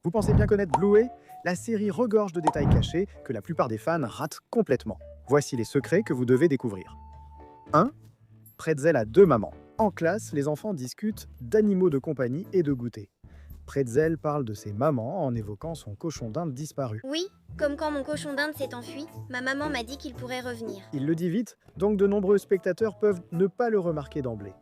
Vous pensez bien connaître Bluey? La série regorge de détails cachés que la plupart des fans ratent complètement. Voici les secrets que vous devez découvrir. 1. Pretzel a deux mamans. En classe, les enfants discutent d'animaux de compagnie et de goûter. Pretzel parle de ses mamans en évoquant son cochon d'Inde disparu. Oui, comme quand mon cochon d'Inde s'est enfui, ma maman m'a dit qu'il pourrait revenir. Il le dit vite, donc de nombreux spectateurs peuvent ne pas le remarquer d'emblée.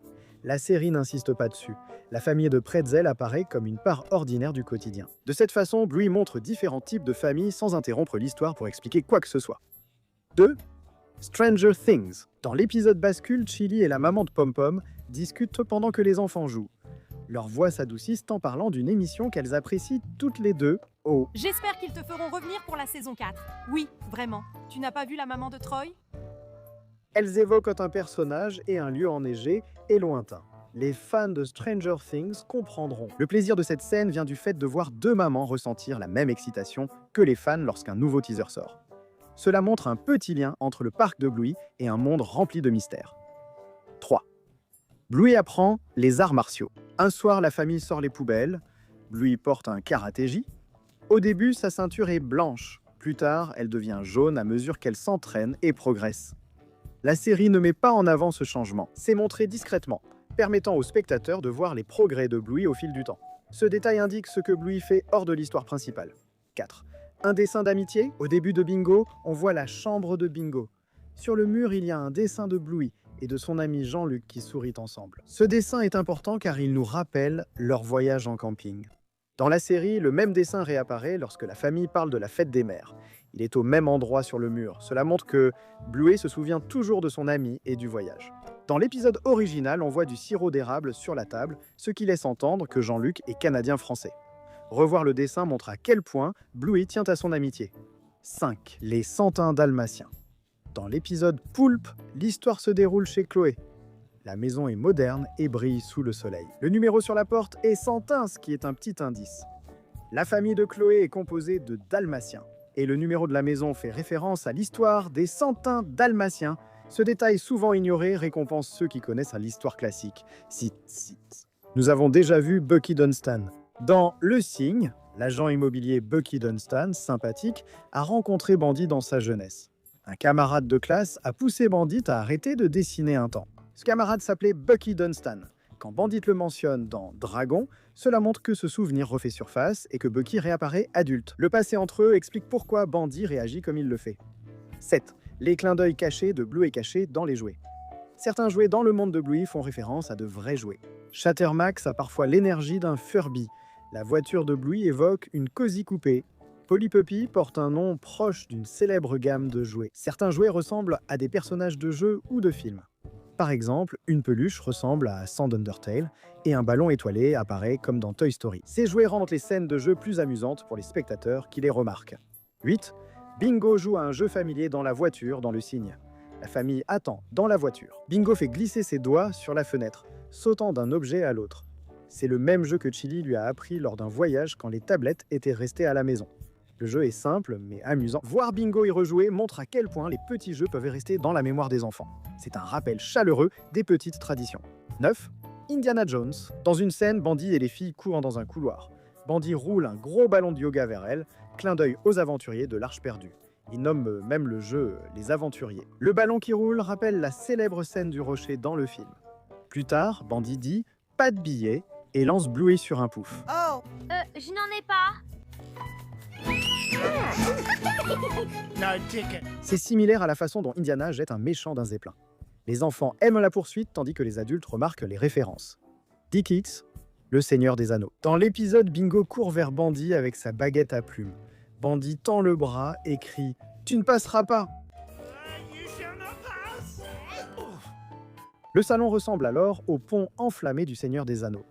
La série n'insiste pas dessus. La famille de Pretzel apparaît comme une part ordinaire du quotidien. De cette façon, Bluey montre différents types de familles sans interrompre l'histoire pour expliquer quoi que ce soit. 2. Stranger Things. Dans l'épisode bascule, Chili et la maman de Pom Pom discutent pendant que les enfants jouent. Leurs voix s'adoucissent en parlant d'une émission qu'elles apprécient toutes les deux. Oh, J'espère qu'ils te feront revenir pour la saison 4. Oui, vraiment. Tu n'as pas vu la maman de Troy? elles évoquent un personnage et un lieu enneigé et lointain. Les fans de Stranger Things comprendront. Le plaisir de cette scène vient du fait de voir deux mamans ressentir la même excitation que les fans lorsqu'un nouveau teaser sort. Cela montre un petit lien entre le parc de Bluey et un monde rempli de mystères. 3. Bluey apprend les arts martiaux. Un soir, la famille sort les poubelles. Bluey porte un karatégi. Au début, sa ceinture est blanche. Plus tard, elle devient jaune à mesure qu'elle s'entraîne et progresse. La série ne met pas en avant ce changement. C'est montré discrètement, permettant aux spectateurs de voir les progrès de Bluey au fil du temps. Ce détail indique ce que Bluey fait hors de l'histoire principale. 4. Un dessin d'amitié. Au début de Bingo, on voit la chambre de Bingo. Sur le mur, il y a un dessin de Bluey et de son ami Jean-Luc qui sourient ensemble. Ce dessin est important car il nous rappelle leur voyage en camping. Dans la série, le même dessin réapparaît lorsque la famille parle de la fête des mères. Il est au même endroit sur le mur. Cela montre que Bluey se souvient toujours de son ami et du voyage. Dans l'épisode original, on voit du sirop d'érable sur la table, ce qui laisse entendre que Jean-Luc est canadien-français. Revoir le dessin montre à quel point Bluey tient à son amitié. 5. Les Santins dalmatiens. Dans l'épisode Poulpe, l'histoire se déroule chez Chloé. La maison est moderne et brille sous le soleil. Le numéro sur la porte est Santin, ce qui est un petit indice. La famille de Chloé est composée de dalmatiens. Et le numéro de la maison fait référence à l'histoire des Santins dalmatiens. Ce détail souvent ignoré récompense ceux qui connaissent l'histoire classique. Nous avons déjà vu Bucky Dunstan. Dans Le Cygne, l'agent immobilier Bucky Dunstan, sympathique, a rencontré Bandit dans sa jeunesse. Un camarade de classe a poussé Bandit à arrêter de dessiner un temps. Ce camarade s'appelait Bucky Dunstan. Quand Bandit le mentionne dans Dragon, cela montre que ce souvenir refait surface et que Bucky réapparaît adulte. Le passé entre eux explique pourquoi Bandit réagit comme il le fait. 7. Les clins d'œil cachés de Bluey cachés dans les jouets. Certains jouets dans le monde de Bluey font référence à de vrais jouets. Chattermax a parfois l'énergie d'un Furby. La voiture de Bluey évoque une Cozy Coupé. Polly Puppy porte un nom proche d'une célèbre gamme de jouets. Certains jouets ressemblent à des personnages de jeux ou de films. Par exemple, une peluche ressemble à Sand Undertale et un ballon étoilé apparaît comme dans Toy Story. Ces jouets rendent les scènes de jeu plus amusantes pour les spectateurs qui les remarquent. 8. Bingo joue à un jeu familier dans la voiture dans Le Cygne. La famille attend dans la voiture. Bingo fait glisser ses doigts sur la fenêtre, sautant d'un objet à l'autre. C'est le même jeu que Chili lui a appris lors d'un voyage quand les tablettes étaient restées à la maison. Le jeu est simple, mais amusant. Voir Bingo y rejouer montre à quel point les petits jeux peuvent rester dans la mémoire des enfants. C'est un rappel chaleureux des petites traditions. 9. Indiana Jones. Dans une scène, Bandit et les filles courent dans un couloir. Bandit roule un gros ballon de yoga vers elle, clin d'œil aux aventuriers de l'Arche perdue. Il nomme même le jeu les aventuriers. Le ballon qui roule rappelle la célèbre scène du rocher dans le film. Plus tard, Bandit dit « pas de billets » et lance Bluey sur un pouf. Oh, je n'en ai pas. C'est similaire à la façon dont Indiana jette un méchant d'un zeppelin. Les enfants aiment la poursuite tandis que les adultes remarquent les références. Dick Hits, le Seigneur des Anneaux. Dans l'épisode, Bingo court vers Bandit avec sa baguette à plumes. Bandit tend le bras et crie « Tu ne passeras pas !» Le salon ressemble alors au pont enflammé du Seigneur des Anneaux.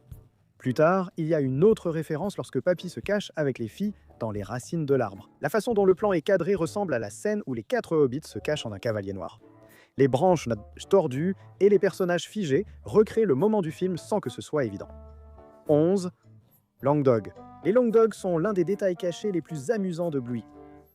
Plus tard, il y a une autre référence lorsque Papy se cache avec les filles dans les racines de l'arbre. La façon dont le plan est cadré ressemble à la scène où les 4 hobbits se cachent en un cavalier noir. Les branches tordues et les personnages figés recréent le moment du film sans que ce soit évident. 11. Long Dog. Les Long Dogs sont l'un des détails cachés les plus amusants de Bluey.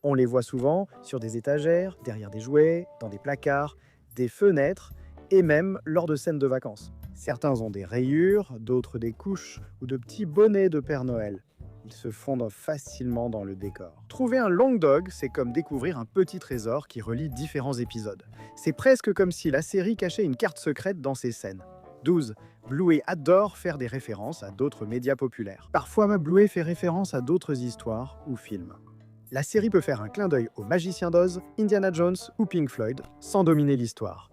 On les voit souvent sur des étagères, derrière des jouets, dans des placards, des fenêtres et même lors de scènes de vacances. Certains ont des rayures, d'autres des couches ou de petits bonnets de Père Noël. Ils se fondent facilement dans le décor. Trouver un long dog, c'est comme découvrir un petit trésor qui relie différents épisodes. C'est presque comme si la série cachait une carte secrète dans ses scènes. 12. Bluey adore faire des références à d'autres médias populaires. Parfois, Bluey fait référence à d'autres histoires ou films. La série peut faire un clin d'œil au Magicien d'Oz, Indiana Jones ou Pink Floyd, sans dominer l'histoire.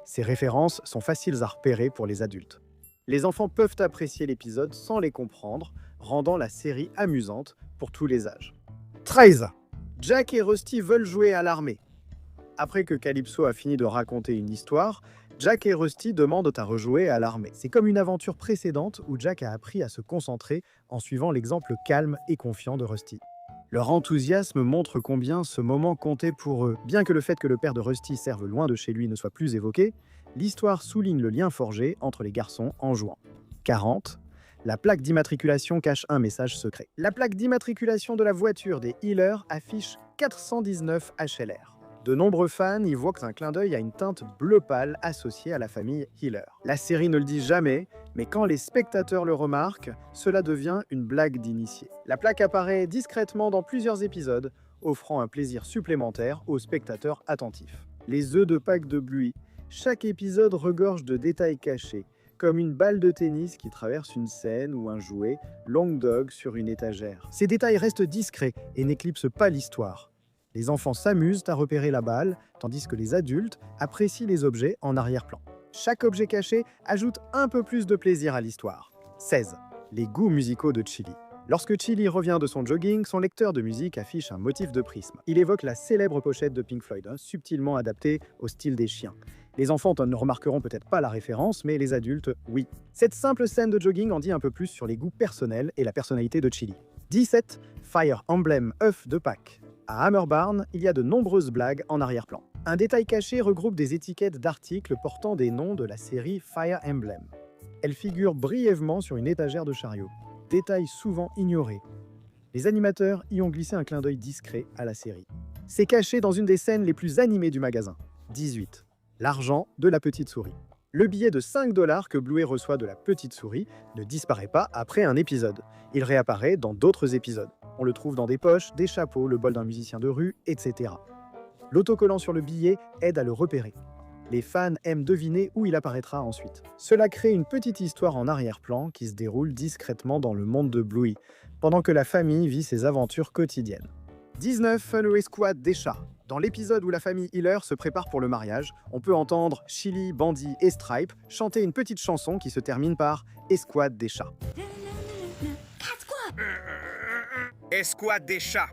Ces références sont faciles à repérer pour les adultes. Les enfants peuvent apprécier l'épisode sans les comprendre, rendant la série amusante pour tous les âges. 13. Jack et Rusty veulent jouer à l'armée. Après que Calypso a fini de raconter une histoire, Jack et Rusty demandent à rejouer à l'armée. C'est comme une aventure précédente où Jack a appris à se concentrer en suivant l'exemple calme et confiant de Rusty. Leur enthousiasme montre combien ce moment comptait pour eux. Bien que le fait que le père de Rusty serve loin de chez lui ne soit plus évoqué, l'histoire souligne le lien forgé entre les garçons en jouant. 40. La plaque d'immatriculation cache un message secret. La plaque d'immatriculation de la voiture des Healers affiche 419 HLR. De nombreux fans y voient un clin d'œil à une teinte bleu pâle associée à la famille Healer. La série ne le dit jamais, mais quand les spectateurs le remarquent, cela devient une blague d'initié. La plaque apparaît discrètement dans plusieurs épisodes, offrant un plaisir supplémentaire aux spectateurs attentifs. Les œufs de Pâques de Bluey. Chaque épisode regorge de détails cachés, comme une balle de tennis qui traverse une scène ou un jouet, Long Dog sur une étagère. Ces détails restent discrets et n'éclipsent pas l'histoire. Les enfants s'amusent à repérer la balle, tandis que les adultes apprécient les objets en arrière-plan. Chaque objet caché ajoute un peu plus de plaisir à l'histoire. 16. Les goûts musicaux de Chili. Lorsque Chili revient de son jogging, son lecteur de musique affiche un motif de prisme. Il évoque la célèbre pochette de Pink Floyd, subtilement adaptée au style des chiens. Les enfants ne remarqueront peut-être pas la référence, mais les adultes, oui. Cette simple scène de jogging en dit un peu plus sur les goûts personnels et la personnalité de Chili. 17. Fire Emblem œuf de Pâques. À Hammer Barn, il y a de nombreuses blagues en arrière-plan. Un détail caché regroupe des étiquettes d'articles portant des noms de la série Fire Emblem. Elles figurent brièvement sur une étagère de chariot. Détail souvent ignoré. Les animateurs y ont glissé un clin d'œil discret à la série. C'est caché dans une des scènes les plus animées du magasin. 18. L'argent de la petite souris. Le billet de 5 $ que Bluey reçoit de la petite souris ne disparaît pas après un épisode. Il réapparaît dans d'autres épisodes. On le trouve dans des poches, des chapeaux, le bol d'un musicien de rue, etc. L'autocollant sur le billet aide à le repérer. Les fans aiment deviner où il apparaîtra ensuite. Cela crée une petite histoire en arrière-plan qui se déroule discrètement dans le monde de Bluey, pendant que la famille vit ses aventures quotidiennes. 19. Le escouade des chats. Dans l'épisode où la famille Healer se prépare pour le mariage, on peut entendre Chili, Bandy et Stripe chanter une petite chanson qui se termine par « Escouade des chats ». Escouade des chats.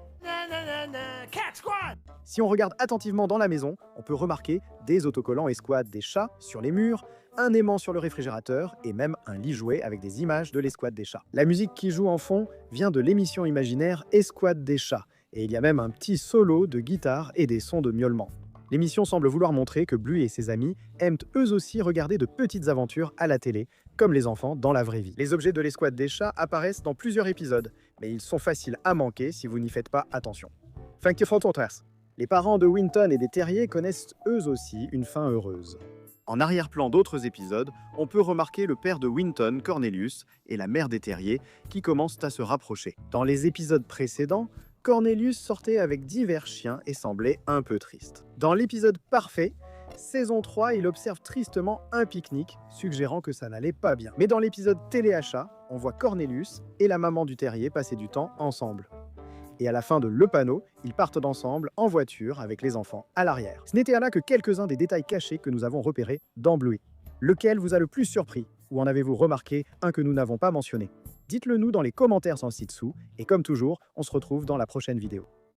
Si on regarde attentivement dans la maison, on peut remarquer des autocollants Escouade des chats sur les murs, un aimant sur le réfrigérateur et même un lit jouet avec des images de l'Escouade des chats. La musique qui joue en fond vient de l'émission imaginaire Escouade des chats, et il y a même un petit solo de guitare et des sons de miaulement. L'émission semble vouloir montrer que Bluey et ses amis aiment eux aussi regarder de petites aventures à la télé, comme les enfants dans la vraie vie. Les objets de l'Escouade des chats apparaissent dans plusieurs épisodes, mais ils sont faciles à manquer si vous n'y faites pas attention. Thank you for tonters. Les parents de Winton et des terriers connaissent eux aussi une fin heureuse. En arrière-plan d'autres épisodes, on peut remarquer le père de Winton, Cornelius, et la mère des terriers qui commencent à se rapprocher. Dans les épisodes précédents, Cornelius sortait avec divers chiens et semblait un peu triste. Dans l'épisode parfait, saison 3, il observe tristement un pique-nique, suggérant que ça n'allait pas bien. Mais dans l'épisode téléachat, on voit Cornelius et la maman du terrier passer du temps ensemble. Et à la fin de Le Panneau, ils partent ensemble en voiture avec les enfants à l'arrière. Ce n'était là que quelques-uns des détails cachés que nous avons repérés dans Bluey. Lequel vous a le plus surpris? Ou en avez-vous remarqué un que nous n'avons pas mentionné? Dites-le nous dans les commentaires en ci-dessous, et comme toujours, on se retrouve dans la prochaine vidéo.